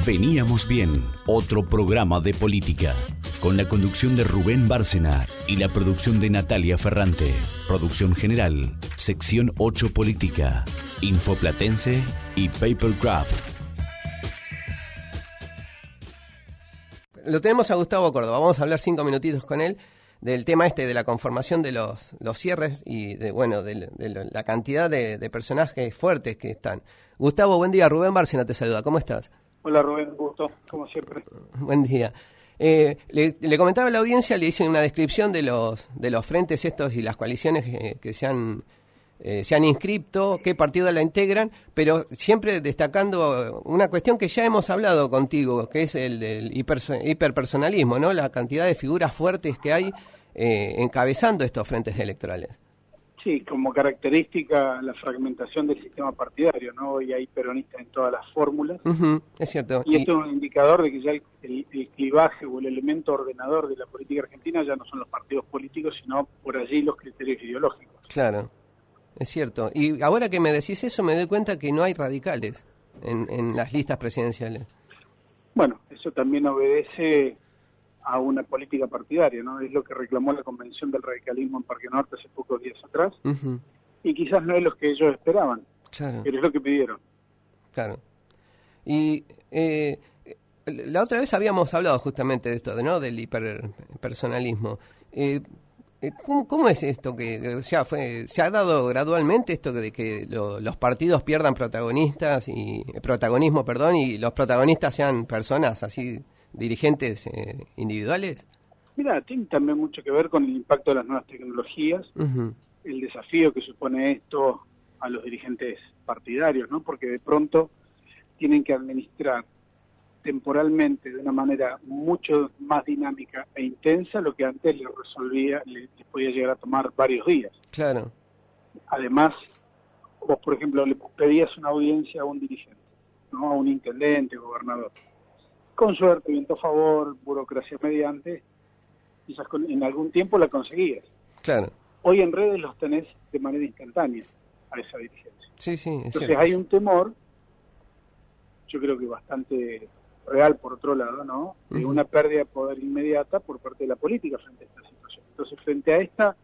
Veníamos bien, otro programa de política, con la conducción de Rubén Bárcena y la producción de Natalia Ferrante. Producción general, sección 8 política, Infoplatense y Papercraft. Lo tenemos a Gustavo Córdoba, vamos a hablar 5 minutitos con él del tema de la conformación de los cierres y de la cantidad de personajes fuertes que están. Gustavo, buen día. Rubén Bárcena te saluda, ¿cómo estás? Hola Rubén, gusto, como siempre. Buen día. Le comentaba a la audiencia, le hice una descripción de los frentes estos y las coaliciones que se han inscrito, qué partidos la integran, pero siempre destacando una cuestión que ya hemos hablado contigo, que es el del hiperpersonalismo, ¿no? La cantidad de figuras fuertes que hay encabezando estos frentes electorales. Sí, como característica la fragmentación del sistema partidario, ¿no? Hoy hay peronistas en todas las fórmulas. Es cierto. Y esto es un indicador de que ya el clivaje o el elemento ordenador de la política argentina ya no son los partidos políticos, sino por allí los criterios ideológicos. Claro, es cierto. Y ahora que me decís eso, me doy cuenta que no hay radicales en las listas presidenciales. Bueno, eso también obedece a una política partidaria, ¿no? Es lo que reclamó la convención del radicalismo en Parque Norte hace pocos días atrás, y quizás no es lo que ellos esperaban, claro, pero es lo que pidieron. Claro. Y la otra vez habíamos hablado justamente de esto, ¿no? Del hiperpersonalismo. ¿Cómo es esto que se ha dado gradualmente esto de que los partidos pierdan protagonismo, y los protagonistas sean personas así, dirigentes individuales? Mira, tiene también mucho que ver con el impacto de las nuevas tecnologías, el desafío que supone esto a los dirigentes partidarios, ¿no? Porque de pronto tienen que administrar temporalmente de una manera mucho más dinámica e intensa lo que antes les podía llegar a tomar varios días. Claro. Además, vos, por ejemplo, le pedías una audiencia a un dirigente, ¿no? A un intendente, gobernador. Con suerte, viento a favor, burocracia mediante, quizás en algún tiempo la conseguías. Claro. Hoy en redes los tenés de manera instantánea a esa dirigencia. Sí, es Entonces cierto. Hay un temor, yo creo que bastante real por otro lado, ¿no? De una pérdida de poder inmediata por parte de la política frente a esta situación. Entonces, frente a esta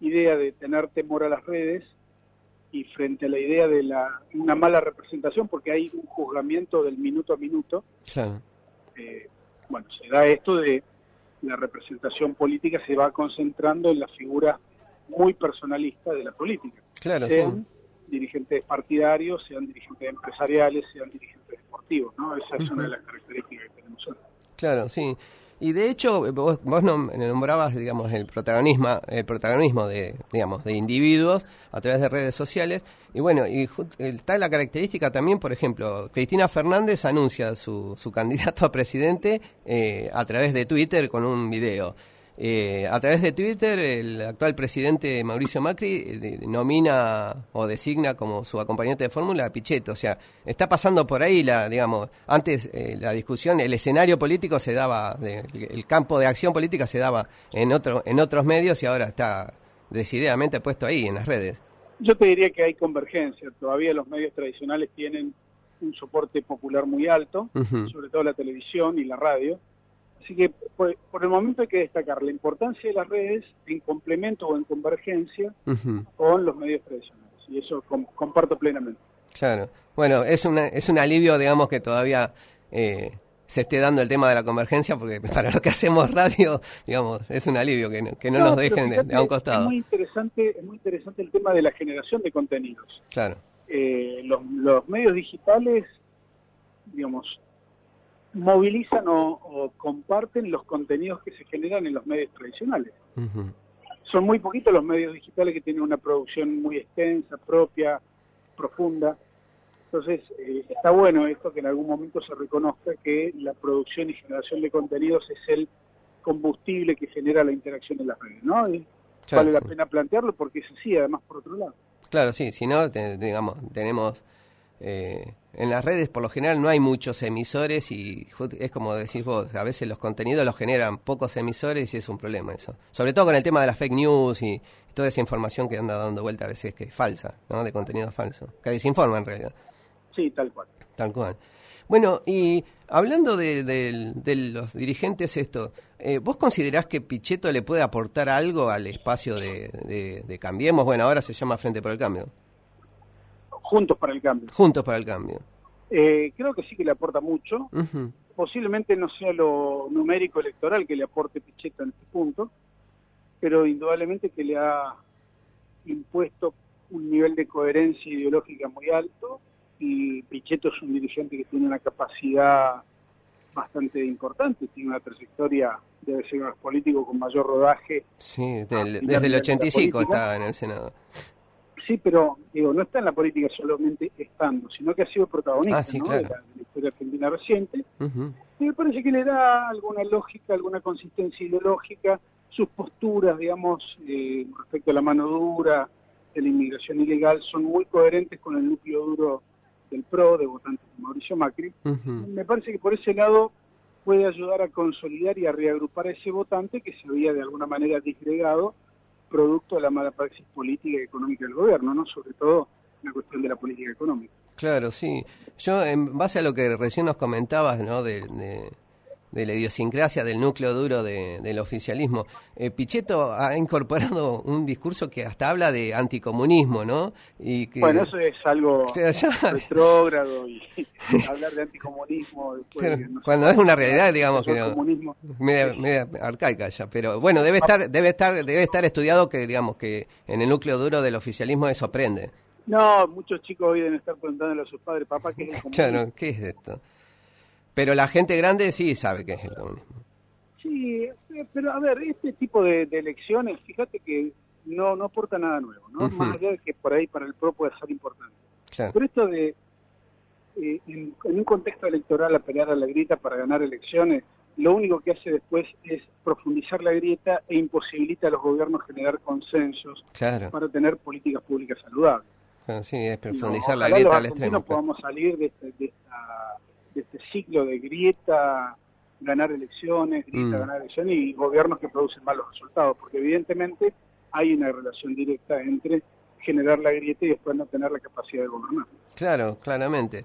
idea de tener temor a las redes y frente a la idea de una mala representación, porque hay un juzgamiento del minuto a minuto, claro. Se da esto de la representación política se va concentrando en la figura muy personalista de la política. Claro, sean dirigentes partidarios, sean dirigentes empresariales, sean dirigentes deportivos, ¿no? Esa es una de las características que tenemos hoy. Claro, sí. Y de hecho, vos nombrabas, digamos, el protagonismo de individuos a través de redes sociales. Y bueno, está la característica también, por ejemplo, Cristina Fernández anuncia su candidato a presidente a través de Twitter con un video. A través de Twitter, el actual presidente Mauricio Macri nomina o designa como su acompañante de fórmula a Pichetto. O sea, está pasando por ahí antes la discusión, el escenario político se daba, el campo de acción política se daba en otros medios y ahora está decididamente puesto ahí en las redes. Yo te diría que hay convergencia. Todavía los medios tradicionales tienen un soporte popular muy alto, sobre todo la televisión y la radio. Así que por el momento hay que destacar la importancia de las redes en complemento o en convergencia con los medios tradicionales. Y eso comparto plenamente. Claro. Bueno, es un alivio, digamos, que todavía se esté dando el tema de la convergencia, porque para los que hacemos radio, digamos, es un alivio que no nos dejen de a un costado. Es muy interesante el tema de la generación de contenidos. Claro. Los medios digitales, digamos, movilizan o comparten los contenidos que se generan en los medios tradicionales. Son muy poquitos los medios digitales que tienen una producción muy extensa, propia, profunda. Entonces, está bueno esto que en algún momento se reconozca que la producción y generación de contenidos es el combustible que genera la interacción en las redes, ¿no? Y vale la pena plantearlo porque es así, además, por otro lado. Claro, sí, si no, digamos, tenemos... en las redes por lo general no hay muchos emisores y es como decís vos, a veces los contenidos los generan pocos emisores y es un problema eso. Sobre todo con el tema de las fake news y toda esa información que anda dando vuelta a veces que es falsa, ¿no? De contenido falso, que desinforma en realidad. Sí, tal cual. Tal cual. Bueno, y hablando de los dirigentes ¿vos considerás que Pichetto le puede aportar algo al espacio de Cambiemos? Bueno, ahora se llama Frente por el Cambio. Juntos para el Cambio. Juntos para el Cambio. Creo que sí que le aporta mucho. Uh-huh. Posiblemente no sea lo numérico electoral que le aporte Pichetto en este punto, pero indudablemente que le ha impuesto un nivel de coherencia ideológica muy alto, y Pichetto es un dirigente que tiene una capacidad bastante importante, tiene una trayectoria, debe ser un político con mayor rodaje. Sí, desde el 85 está en el Senado. Sí, pero digo, no está en la política solamente estando, sino que ha sido protagonista, sí, ¿no? Claro. de la historia argentina reciente. Uh-huh. Y me parece que le da alguna lógica, alguna consistencia ideológica, sus posturas, digamos, respecto a la mano dura, de la inmigración ilegal, son muy coherentes con el núcleo duro del PRO, de votantes de Mauricio Macri. Uh-huh. Me parece que por ese lado puede ayudar a consolidar y a reagrupar a ese votante que se había de alguna manera disgregado producto de la mala praxis política y económica del gobierno, ¿no? Sobre todo en la cuestión de la política económica. Claro, sí. Yo, en base a lo que recién nos comentabas, ¿no? De la idiosincrasia del núcleo duro del oficialismo, Pichetto ha incorporado un discurso que hasta habla de anticomunismo, ¿no? Y que, bueno, eso es algo retrógrado, y hablar de anticomunismo después, claro, no sé, cuando es una realidad, digamos, que no, comunismo, media arcaica ya, pero bueno, debe estar estudiado que, digamos, que en el núcleo duro del oficialismo eso prende. No, muchos chicos hoy deben estar preguntándole a sus padres, papá, ¿qué es el comunismo? Claro, ¿qué es esto? Pero la gente grande sí sabe qué es el comunismo. Sí, pero a ver, este tipo de elecciones, fíjate que no aporta nada nuevo, ¿no? Uh-huh. Más allá de que por ahí para el PRO puede ser importante. Claro. Pero esto de, en un contexto electoral, apelar a la grieta para ganar elecciones, lo único que hace después es profundizar la grieta e imposibilita a los gobiernos generar consensos, claro, para tener políticas públicas saludables. Claro, sí, es profundizar la Ojalá grieta los al extremo. argentinos podamos salir de este ciclo de grieta, ganar elecciones, ganar elecciones, y gobiernos que producen malos resultados, porque evidentemente hay una relación directa entre generar la grieta y después no tener la capacidad de gobernar. Claro, claramente.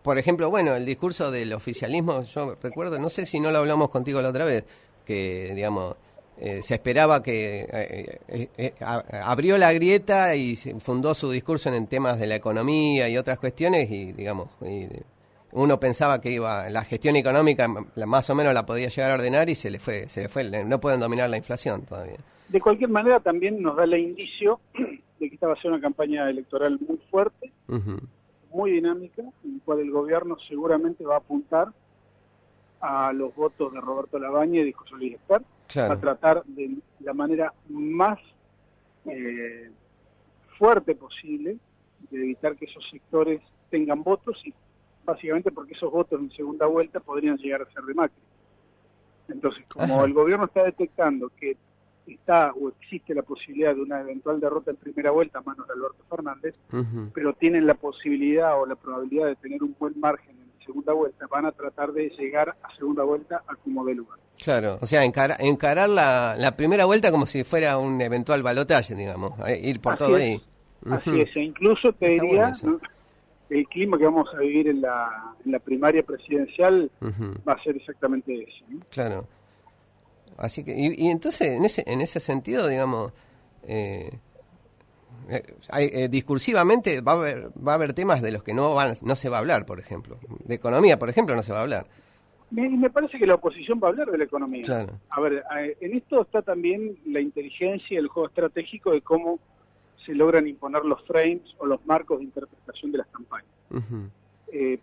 Por ejemplo, bueno, el discurso del oficialismo, yo recuerdo, no sé si no lo hablamos contigo la otra vez, que, digamos, se esperaba que abrió la grieta y fundó su discurso en temas de la economía y otras cuestiones, y, digamos, uno pensaba que la gestión económica más o menos la podía llegar a ordenar, y se le fue, no pueden dominar la inflación todavía. De cualquier manera, también nos da el indicio de que esta va a ser una campaña electoral muy fuerte, uh-huh, muy dinámica, en la cual el gobierno seguramente va a apuntar a los votos de Roberto Labaña y de José Luis Espert, claro, a tratar de la manera más fuerte posible de evitar que esos sectores tengan votos, y básicamente porque esos votos en segunda vuelta podrían llegar a ser de Macri. Entonces, como Ajá. el gobierno está detectando que está o existe la posibilidad de una eventual derrota en primera vuelta a manos de Alberto Fernández, uh-huh, pero tienen la posibilidad o la probabilidad de tener un buen margen en segunda vuelta, van a tratar de llegar a segunda vuelta a como de lugar. claro, o sea, encarar la primera vuelta como si fuera un eventual balotaje, digamos, ir por Así todo es, ahí. Así Uh-huh. es, e incluso te Está diría, bueno eso. ¿no? El clima que vamos a vivir en la primaria presidencial Uh-huh. va a ser exactamente ese, ¿no? Claro. Así que, y entonces, en ese sentido, digamos, discursivamente va a haber temas de los que no se va a hablar, por ejemplo. De economía, por ejemplo, no se va a hablar. Y me parece que la oposición va a hablar de la economía. Claro. A ver, en esto está también la inteligencia y el juego estratégico de cómo se logran imponer los frames o los marcos de interpretación de las campañas. Uh-huh.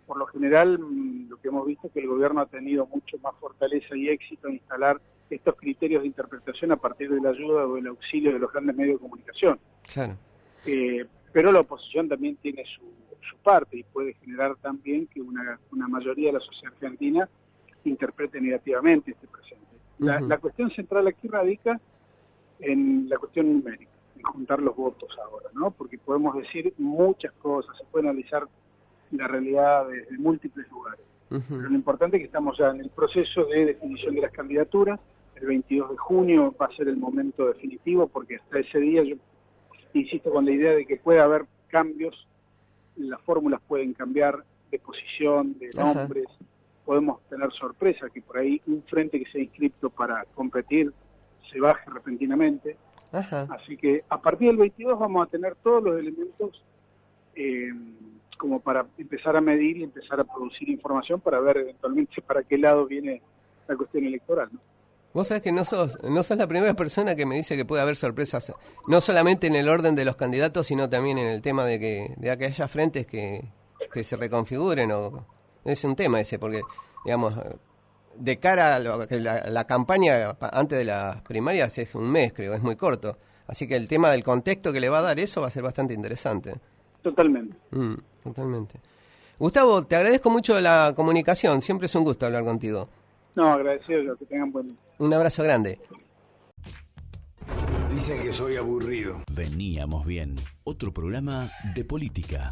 Por lo general, lo que hemos visto es que el gobierno ha tenido mucho más fortaleza y éxito en instalar estos criterios de interpretación a partir de la ayuda o del auxilio de los grandes medios de comunicación. Claro. Pero la oposición también tiene su parte, y puede generar también que una mayoría de la sociedad argentina interprete negativamente este presente. Uh-huh. La cuestión central aquí radica en la cuestión numérica, en juntar los votos ahora, ¿no? Porque podemos decir muchas cosas, se puede analizar la realidad desde múltiples lugares. Uh-huh. Pero lo importante es que estamos ya en el proceso de definición de las candidaturas. El 22 de junio va a ser el momento definitivo, porque hasta ese día yo insisto con la idea de que puede haber cambios, las fórmulas pueden cambiar de posición, de nombres. Podemos tener sorpresa que por ahí un frente que se ha inscrito para competir se baje repentinamente. Así que a partir del 22 vamos a tener todos los elementos como para empezar a medir y empezar a producir información para ver eventualmente para qué lado viene la cuestión electoral, ¿no? Vos sabés que no sos la primera persona que me dice que puede haber sorpresas, no solamente en el orden de los candidatos, sino también en el tema de que haya frentes que se reconfiguren. Es un tema ese, porque, digamos, de cara a la campaña antes de las primarias es un mes, creo, es muy corto. Así que el tema del contexto que le va a dar eso va a ser bastante interesante. Totalmente. Totalmente. Gustavo, te agradezco mucho la comunicación, siempre es un gusto hablar contigo. No, agradecido, que tengan buen día. Un abrazo grande. Dicen que soy aburrido. Veníamos bien. Otro programa de política.